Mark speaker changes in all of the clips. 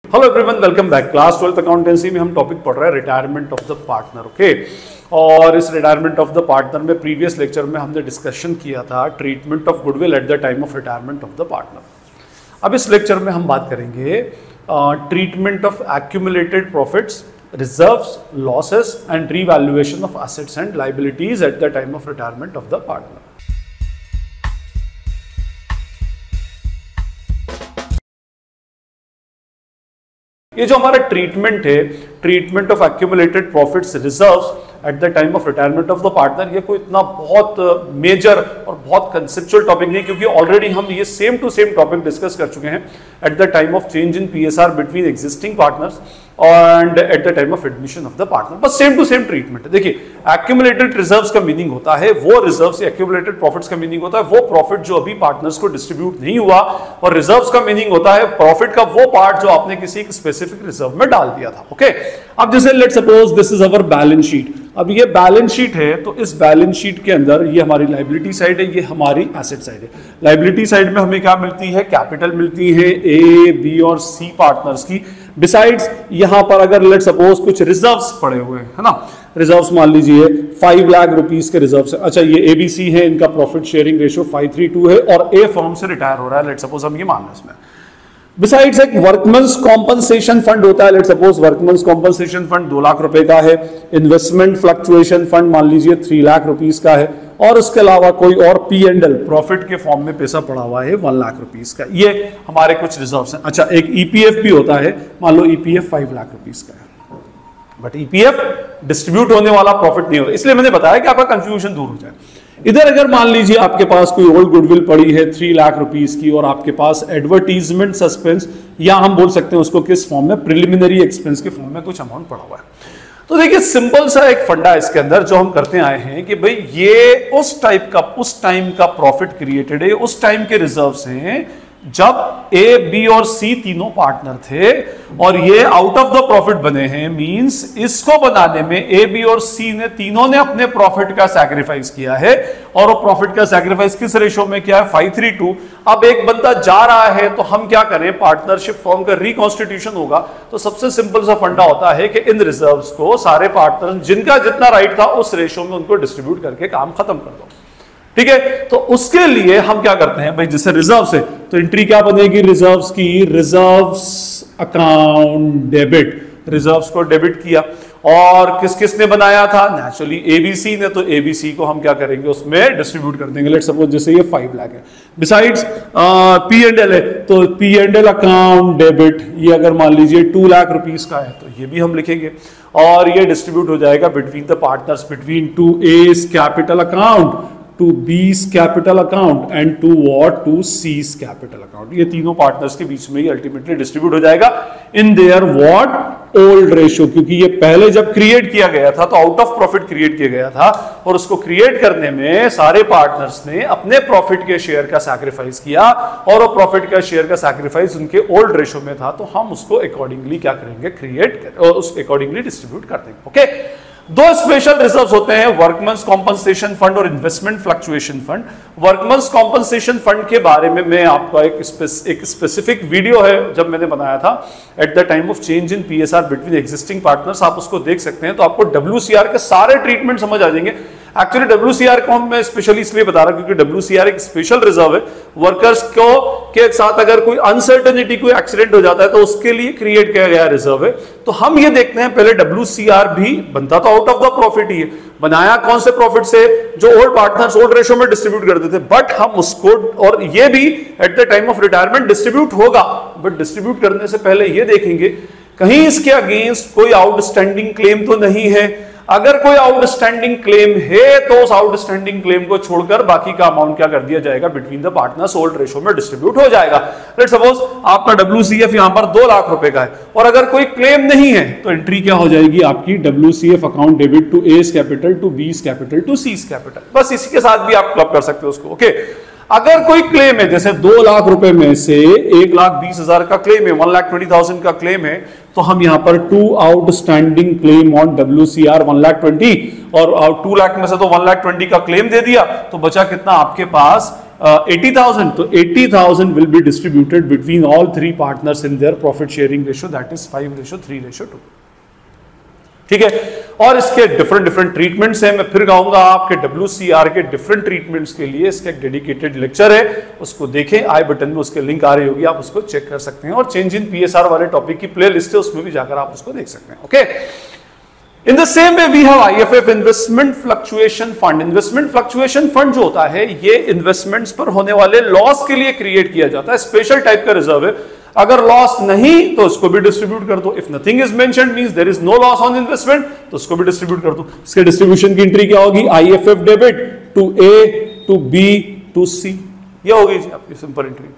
Speaker 1: Hello everyone, welcome back. Class 12th accountancy में हम topic पढ़ रहे हैं retirement of the partner. Okay, और इस रिटायरमेंट ऑफ द पार्टनर में प्रीवियस लेक्चर में हमने डिस्कशन किया था treatment of goodwill eight the time of retirement of the partner. अब इस लेक्चर में हम बात करेंगे treatment of accumulated profits, reserves, losses and revaluation of assets and liabilities eight the time of retirement of the partner. ये जो हमारा treatment है, treatment of accumulated profits, reserves eight the time of retirement of the partner, ये कोई इतना बहुत major और बहुत कंसेप्चुअल टॉपिक नहीं, क्योंकि ऑलरेडी हम ये same to same topic discuss कर चुके हैं at the time of change in PSR between existing partners and at the time of admission of the partner. बस सेम टू सेम ट्रीटमेंट है। देखिए, एक्यूमुलेटेड रिजर्व्स का meaning होता है वो रिजर्व्स, एक्यूमुलेटेड प्रॉफिट्स का मीनिंग होता है वो प्रॉफिट जो अभी पार्टनर्स को डिस्ट्रीब्यूट नहीं हुआ, और रिजर्व्स का मीनिंग होता है प्रॉफिट का वो पार्ट जो आपने किसी एक स्पेसिफिक रिजर्व में डाल दिया था। ओके, अब जैसे let's suppose this is our balance sheet. अब ये बैलेंस शीट है, तो इस बैलेंस शीट के अंदर ये हमारी लायबिलिटी साइड है, ये हमारी एसेट साइड है। लायबिलिटी साइड में हमें क्या मिलती है? कैपिटल मिलती है ए, बी और सी पार्टनर्स की। बिसाइड्स यहां पर अगर लेट सपोज कुछ रिजर्व्स पड़े हुए हैं, है ना, रिजर्व्स मान लीजिए 5 लाख रुपीस के रिजर्व्स है। अच्छा, ये एबीसी है, इनका प्रॉफिट शेयरिंग रेशियो 5:3:2 है और ए फर्म से रिटायर हो रहा है, लेट सपोज हम ये मान लें इसमें। बिसाइड्स एक वर्कमेंस कॉम्पनसेशन फंड होता है, let suppose workmen's compensation fund 2 lakh रुपए का है। इन्वेस्टमेंट फ्लक्चुएशन फंड मान लीजिए 3 लाख रुपीस का है, और उसके अलावा कोई और P&L प्रॉफिट के फॉर्म में पैसा पड़ा हुआ है 1 लाख रुपीस का। ये हमारे कुछ रिजर्व्स हैं। अच्छा, एक EPF भी होता है, मान लो EPF 5 लाख रुपीस का है, बट EPF डिस्ट्रीब्यूट होने वाला प्रॉफिट नहीं होता, इसलिए मैंने बताया कि आपका कंफ्यूजन दूर हो जाए। इधर अगर मान लीजिए आपके पास कोई ओल्ड गुडविल पड़ी है 3 लाख रुपीस की, और आपके पास एडवर्टीजमेंट सस्पेंस, या हम बोल सकते हैं उसको किस फॉर्म में, प्रिलिमिनरी एक्सपेंस के फॉर्म में कुछ अमाउंट पड़ा हुआ है। तो देखिए, सिंपल सा एक फंडा इसके अंदर जो हम करते आए हैं कि भाई ये उस टाइम का प्रॉफिट क्रिएटेड है, उस टाइम के रिजर्व्स हैं जब ए, बी और सी तीनों पार्टनर थे, और ये आउट ऑफ द प्रॉफिट बने हैं। मींस इसको बनाने में ए, बी और सी ने तीनों ने अपने प्रॉफिट का सैक्रिफाइस किया है, और वो प्रॉफिट का सैक्रिफाइस किस रेशो में किया है? 5:3:2। अब एक बंदा जा रहा है, तो हम क्या करें? पार्टनरशिप फॉर्म का रिकॉन्स्टिट्यूशन होगा। तो सबसे सिंपल सा फंडा होता है कि इन रिजर्व्स को सारे पार्टनर जिनका जितना राइट था उस रेशो में उनको डिस्ट्रीब्यूट करके काम खत्म कर दो। ठीक है, तो उसके लिए हम क्या करते हैं भाई, जैसे रिजर्व्स है तो एंट्री क्या बनेगी रिजर्व्स की? Reserves account debit. रिजर्व्स को डेबिट किया, और किस किस ने बनाया था? नेचुरली एबीसी ने, तो एबीसी को हम क्या करेंगे? उसमें डिस्ट्रीब्यूट कर देंगे। लेट सपोज जैसे ये 5 लाख है। बिसाइड्स P&L है, तो P&L अकाउंट डेबिट, ये अगर मान लीजिए 2 लाख रुपीस का है तो ये भी हम लिखेंगे, और ये डिस्ट्रीब्यूट हो जाएगा between the partners, between to A's capital account, to B's capital account and to what? To C's capital account. ये तीनों पार्टनर्स के बीच में ही अल्टीमेटली डिस्ट्रीब्यूट हो जाएगा in their what? Old ratio, क्योंकि ये पहले जब क्रिएट किया गया था तो आउट ऑफ प्रॉफिट क्रिएट किया गया था, और उसको क्रिएट करने में सारे पार्टनर्स ने अपने प्रॉफिट के शेयर का सैक्रिफाइस किया, और वो प्रॉफिट का शेयर का सैक्रिफाइस उनके ओल्ड रेशियो में था, तो हम उसको अकॉर्डिंगली क्या करेंगे? क्रिएट और उस अकॉर्डिंगली डिस्ट्रीब्यूट कर देंगे। ओके, 2 स्पेशल रिजर्व्स होते हैं, वर्कमेंस कॉम्पनसेशन फंड और investment fluctuation fund. Workmen's compensation fund के बारे में मैं आपका एक स्पेसिफिक वीडियो है जब मैंने बनाया था eight the time of change in PSR between existing partners, आप उसको देख सकते हैं, तो आपको WCR के सारे ट्रीटमेंट समझ आ जाएंगे। एक्चुअली WCR को मैं स्पेशली इसलिए बता रहा हूं क्योंकि WCR एक स्पेशल रिजर्व है। वर्कर्स को के साथ अगर कोई अनसर्टेनिटी, कोई एक्सीडेंट हो जाता है तो उसके लिए क्रिएट किया गया रिजर्व है। तो हम ये देखते हैं, पहले WCR भी बनता तो आउट ऑफ द प्रॉफिट ही है, बनाया कौन से प्रॉफिट से? जो ओल्ड पार्टनर्स ओल्ड रेशो में डिस्ट्रीब्यूट करते थे, बट हम उसको, और ये भी eight the time of retirement distribute होगा, बट डिस्ट्रीब्यूट करने से पहले ये देखेंगे कहीं इसके अगेंस्ट कोई आउटस्टैंडिंग क्लेम तो नहीं है। अगर कोई आउटस्टैंडिंग क्लेम है तो उस आउटस्टैंडिंग क्लेम को छोड़कर बाकी का अमाउंट क्या कर दिया जाएगा? Between the partners old ratio में डिस्ट्रीब्यूट हो जाएगा। लेट्स सपोज आपका WCF यहां पर 2 लाख रुपए का है, और अगर कोई क्लेम नहीं है तो एंट्री क्या हो जाएगी आपकी? WCF account debit to A's capital, to B's capital, to C's capital. बस इसी के साथ भी आप क्लब कर सकते हो उसको। ओके, अगर कोई क्लेम है, जैसे 2 लाख रुपए में से 1,20,000 का क्लेम है, 1,20,000 का क्लेम है, तो हम यहां पर 2 आउटस्टैंडिंग क्लेम ऑन WCR 1,20,000, और 2 लाख में से तो 1,20,000 का क्लेम दे दिया, तो बचा कितना आपके पास? 80,000, तो 80,000 will be distributed between all three partners in their profit sharing ratio, that is 5:3:2। ठीक है, और इसके डिफरेंट ट्रीटमेंट्स हैं। मैं फिर कहूंगा आपके WCR के डिफरेंट ट्रीटमेंट्स के लिए इसका एक डेडिकेटेड लेक्चर है, उसको देखें, आई बटन में उसके लिंक आ रही होगी, आप उसको चेक कर सकते हैं। और चेंज इन PSR वाले टॉपिक की प्ले लिस्ट है, उसमें भी जाकर आप उसको देख सकते हैं। Okay, in the same way we have IFF investment fluctuation fund. Investment fluctuation fund जो होता है ये इन्वेस्टमेंट्स पर होने वाले लॉस के लिए क्रिएट किया जाता है, स्पेशल टाइप का रिजर्व है। अगर लॉस नहीं तो उसको भी डिस्ट्रीब्यूट कर दो। If nothing is mentioned means there is no loss on investment, तो उसको भी डिस्ट्रीब्यूट कर दो। इसके डिस्ट्रीब्यूशन की एंट्री क्या होगी? IFF debit to A to B to C, ये होगी जी आपकी सिंपल एंट्री।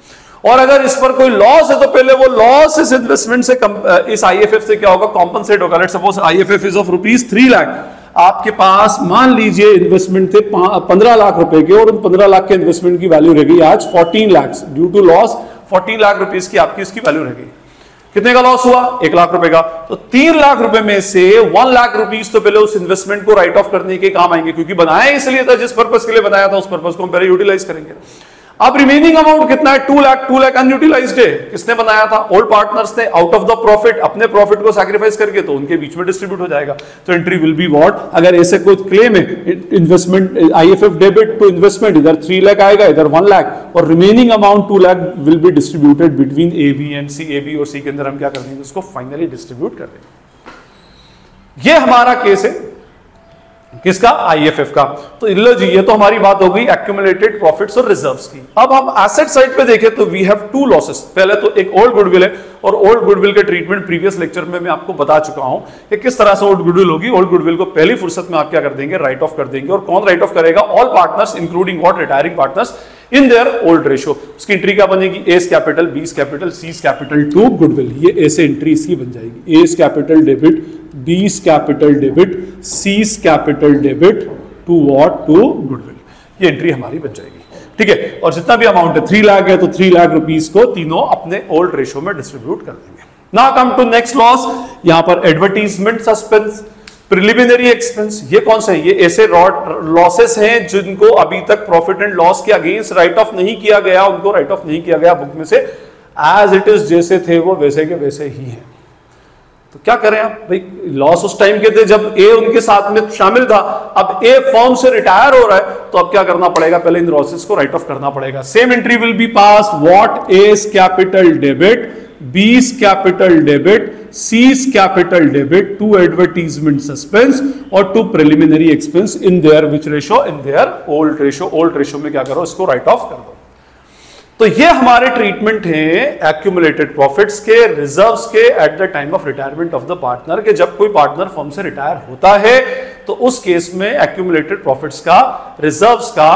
Speaker 1: और अगर इस पर कोई लॉस है तो पहले वो लॉस इस इन्वेस्टमेंट से इस IFF से क्या होगा? कॉम्पनसेट होगा। Let's suppose IFF is of ₹3 lakh, आपके पास मान लीजिए इन्वेस्टमेंट थे 15 लाख रुपए के, और उन 15 लाख के इन्वेस्टमेंट की वैल्यू रह गई आज 14 lakh. Due to loss 14 lakh rupees की आपकी इसकी वैल्यू रह गई। कितने का लॉस हुआ? 1 लाख रुपए का। तो 3 लाख रुपए में से 1 लाख रुपीस तो पहले उस इन्वेस्टमेंट को राइट ऑफ करने के काम आएंगे, क्योंकि बनाया इसलिए था, जिस पर्पस के लिए बनाया था उस पर्पस को हम पहले यूटिलाइज करेंगे। अब रिमेनिंग अमाउंट कितना है? 2 लाख अनयूटिलाइज्ड है। किसने बनाया था? ओल्ड पार्टनर्स ने। आउट ऑफ द प्रॉफिट, अपने प्रॉफिट को सैक्रिफाइस करके, तो उनके बीच में डिस्ट्रीब्यूट हो जाएगा। तो एंट्री विल बी व्हाट? अगर ऐसे कोई क्लेम है investment IFF debit to investment, इधर 3 लाख आएगा, इधर 1 लाख, और remaining amount 2 lakh will be distributed between AB and C। AB और C के अंदर हम क्या कर देंगे? उसको फाइनली डिस्ट्रीब्यूट कर देंगे। ये हमारा केस है किसका? IFF का। तो लो जी, ये तो हमारी बात हो गई एक्यूमुलेटेड प्रॉफिट्स और रिजर्व्स की। अब हम एसेट साइड पे देखें तो वी हैव 2 लॉसेस। पहले तो एक ओल्ड गुडविल है, और ओल्ड गुडविल के ट्रीटमेंट प्रीवियस लेक्चर में मैं आपको बता चुका हूं कि किस तरह से ओल्ड गुडविल होगी। ओल्ड गुडविल को पहली फुर्सत में आप क्या कर देंगे? राइट ऑफ कर देंगे। और कौन राइट ऑफ करेगा? All partners including what? Retiring partners in their old ratio. उसकी एंट्री क्या बनेगी? A's capital, B's capital, C's capital to goodwill. ये ऐसे एंट्री इसकी बन जाएगी। A's capital debit, B's capital debit, C's capital debit to what? To goodwill. ये entry हमारी बन जाएगी। ठीक है, और जितना भी अमाउंट है 3 लाख है, तो 3 लाख रुपीस को तीनों अपने ओल्ड रेशियो में डिस्ट्रीब्यूट कर देंगे। Now come to next loss. यहां पर एडवर्टीजमेंट सस्पेंस, प्रिलिमिनरी एक्सपेंस। ये कौन सा है? ये ऐसे लॉसेस हैं जिनको अभी तक प्रॉफिट एंड लॉस के अगेंस्ट राइट ऑफ नहीं किया गया, उनको राइट ऑफ नहीं किया गया बुक में से। एज इट इज, जैसे थे वो वैसे के वैसे ही हैं। तो क्या करें आप भाई? लॉस उस टाइम के थे जब ए उनके साथ में शामिल था, अब ए फर्म से रिटायर हो रहा है, तो अब क्या करना पड़ेगा? पहले इन लॉसेस को राइट ऑफ करना पड़ेगा। Same entry will be pass what? A's capital debit, B's capital debit, C's capital debit to advertisement suspense और to preliminary expense in their which ratio? In their old ratio. Old ratio में क्या करो? इसको right of कर दो। तो ये हमारे ट्रीटमेंट है एक्यूमुलेटेड प्रॉफिट्स के, रिजर्व्स के eight the time of retirement of the partner के। जब कोई पार्टनर फर्म से रिटायर होता है तो उस केस में एक्यूमुलेटेड प्रॉफिट्स का, रिजर्व्स का,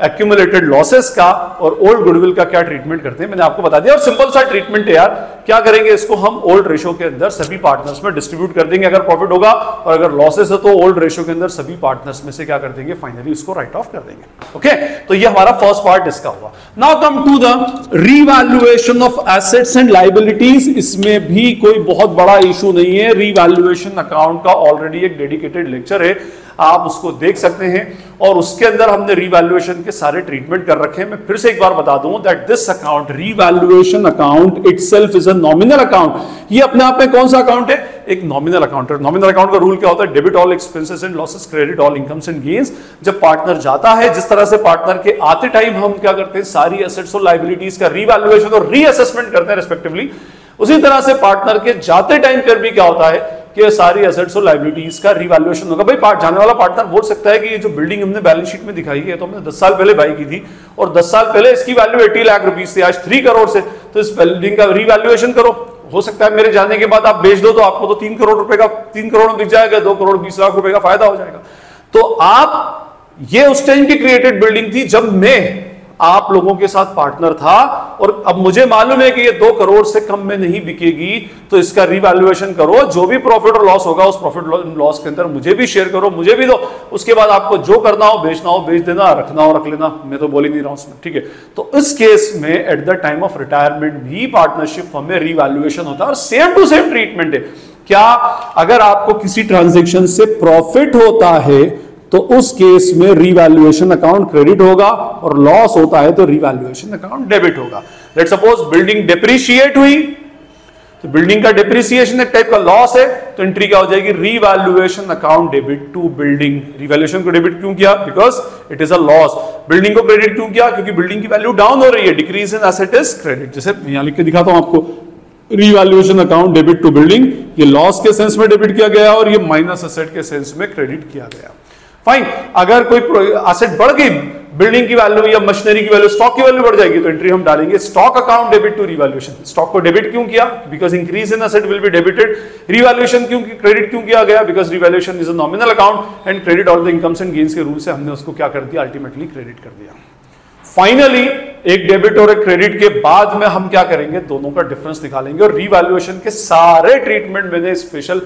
Speaker 1: एक्यूमुलेटेड लॉसेस का और ओल्ड गुडविल का क्या ट्रीटमेंट करते हैं मैंने आपको बता दिया। और सिंपल सा ट्रीटमेंट है यार। क्या करेंगे? इसको हम ओल्ड रेशियो के अंदर सभी पार्टनर्स में डिस्ट्रीब्यूट कर देंगे अगर प्रॉफिट होगा, और अगर लॉसेस है तो ओल्ड रेशियो के अंदर सभी पार्टनर्स में से क्या कर देंगे? फाइनली इसको राइट ऑफ कर देंगे। ओके, तो ये हमारा फर्स्ट पार्ट इसका हुआ। Now come to the revaluation of assets and liabilities. इसमें भी कोई बहुत बड़ा इशू नहीं है। रीवैल्यूएशन अकाउंट का ऑलरेडी एक डेडिकेटेड लेक्चर है, आप उसको देख सकते हैं, और उसके अंदर हमने रीवैल्यूएशन के सारे ट्रीटमेंट कर रखे हैं। मैं फिर से एक बार बता दूं that this account, revaluation account itself is a nominal account. ये अपने आप में कौन सा अकाउंट है? एक नॉमिनल अकाउंट है। नॉमिनल अकाउंट का रूल क्या होता है? Debit all expenses and losses, credit all incomes and gains. जब पार्टनर जाता है, जिस तरह से पार्टनर के आते टाइम हम क्या करते हैं? सारी एसेट्स और लायबिलिटीज का रीवैल्यूएशन और रीअसेसमेंट करते हैं रिस्पेक्टिवली, उसी तरह से पार्टनर के जाते टाइम पर भी क्या होता है कि सारी एसेट्स और लायबिलिटीज का रीवैल्यूएशन होगा। भाई जाने वाला पार्टनर बोल सकता है कि ये जो बिल्डिंग हमने बैलेंस शीट में दिखाई है तो हमने 10 साल पहले बाई की थी, और 10 साल पहले इसकी वैल्यू 80 लाख रुपीस थी, आज 3 करोड़ से, तो इस बिल्डिंग का रीवैल्यूएशन करो। हो सकता है मेरे जाने के बाद आप बेच दो तो आपको तो 3 करोड़ रुपए का, 3 करोड़ में बिक जाएगा, 2 करोड़ 20 लाख रुपए का फायदा हो जाएगा। तो आप, ये उस टाइम की क्रिएटेड बिल्डिंग थी जब मैं आप लोगों के साथ पार्टनर था, और अब मुझे मालूम है कि ये 2 करोड़ से कम में नहीं बिकेगी, तो इसका रीवैल्यूएशन करो। जो भी प्रॉफिट और लॉस होगा उस प्रॉफिट लॉस के अंदर मुझे भी शेयर करो, मुझे भी दो। उसके बाद आपको जो करना हो, बेचना हो बेच देना, रखना हो रख लेना, मैं तो बोल ही नहीं रहा हूं उसमें। ठीक है, तो इस केस में eight the time of retirement भी पार्टनरशिप फर्म में रीवैल्यूएशन होता है, और सेम टू सेम ट्रीटमेंट है। क्या? अगर आपको किसी ट्रांजेक्शन से प्रॉफिट होता है तो उस केस में रीवैल्यूएशन अकाउंट क्रेडिट होगा और लॉस होता है तो रीवैल्यूएशन अकाउंट डेबिट होगा। लेट्स सपोज बिल्डिंग डिप्रिशिएट हुई, तो बिल्डिंग का डिप्रिसिएशन एक टाइप का लॉस है, तो एंट्री क्या हो जाएगी, revaluation account debit to building. Revaluation को डेबिट क्यों किया, because it is a loss. Building को क्रेडिट क्यों किया, क्योंकि बिल्डिंग की वैल्यू डाउन हो रही है, decrease in asset is credit. जैसे यहां लिख के दिखाता हूं आपको, revaluation account debit to building, ये लॉस के सेंस में डेबिट किया गया और ये माइनस एसेट के सेंस में क्रेडिट किया गया। फाइन, अगर कोई एसेट बढ़ गई, बिल्डिंग की वैल्यू या मशीनरी की वैल्यू, स्टॉक की वैल्यू बढ़ जाएगी, तो एंट्री हम डालेंगे stock account debit to revaluation. Stock को डेबिट क्यों किया, because increase in asset will be debited. Revaluation क्यों, क्रेडिट क्यों किया गया, because revaluation is a nominal account and credit all the incomes and gains के रूल से हमने उसको क्या कर दिया, अल्टीमेटली क्रेडिट कर दिया। फाइनली एक डेबिट और एक क्रेडिट के बाद में हम क्या करेंगे, दोनों का डिफरेंस निकालेंगे और रीवैल्यूएशन के सारे ट्रीटमेंट मैंने स्पेशल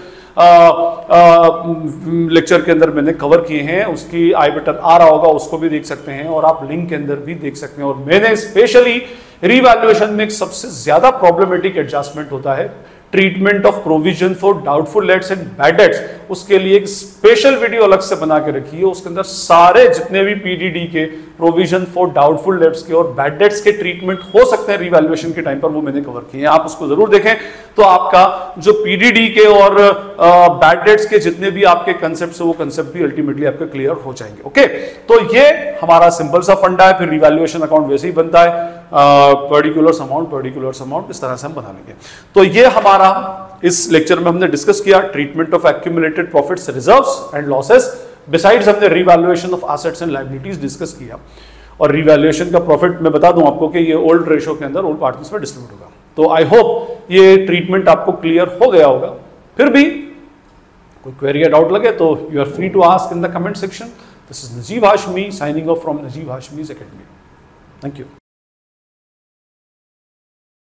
Speaker 1: लेक्चर के अंदर मैंने कवर किए हैं, उसकी आई बटन आ रहा होगा, उसको भी देख सकते हैं और आप लिंक के अंदर भी देख सकते हैं। और मैंने स्पेशली रीवैल्यूएशन में एक सबसे ज्यादा प्रॉब्लमेटिक एडजस्टमेंट होता है treatment of provision for doubtful debts and bad debts, उसके लिए एक स्पेशल वीडियो अलग से बना के रखी है। उसके अंदर सारे जितने भी पीडीडी के प्रोविजन फॉर डाउटफुल डेट्स के और बैड डेट्स के ट्रीटमेंट हो सकते हैं रिवैल्यूएशन के टाइम पर, वो मैंने कवर किए हैं। आप उसको जरूर देखें तो आपका जो पीडीडी के और बैड डेट्स के जितने भी आपके कंसेप्ट है वो कंसेप्ट भी अल्टीमेटली आपके क्लियर हो जाएंगे। ओके, तो ये हमारा सिंपल सा फंडा है। फिर रिवैल्यूएशन अकाउंट वैसे ही बनता है, पर्टिकुलर्स अमाउंट इस तरह से हम बना लेंगे। तो ये हमारा इस लेक्चर में हमने डिस्कस किया treatment of accumulated profits, reserves and losses. Besides हमने revaluation of assets and liabilities discuss किया। और रिवैल्यूएशन का प्रॉफिट मैं बता दूं आपको कि ये ओल्ड रेशो के अंदर ओल्ड पार्टनर्स में डिस्ट्रीब्यूट होगा। तो आई होप ये ट्रीटमेंट आपको क्लियर हो गया होगा। फिर भी कोई क्वेरी या डाउट लगे तो you are free to ask in the comment section. This is Najeeb Hashmi signing off from Najeeb Hashmi's academy. Thank you.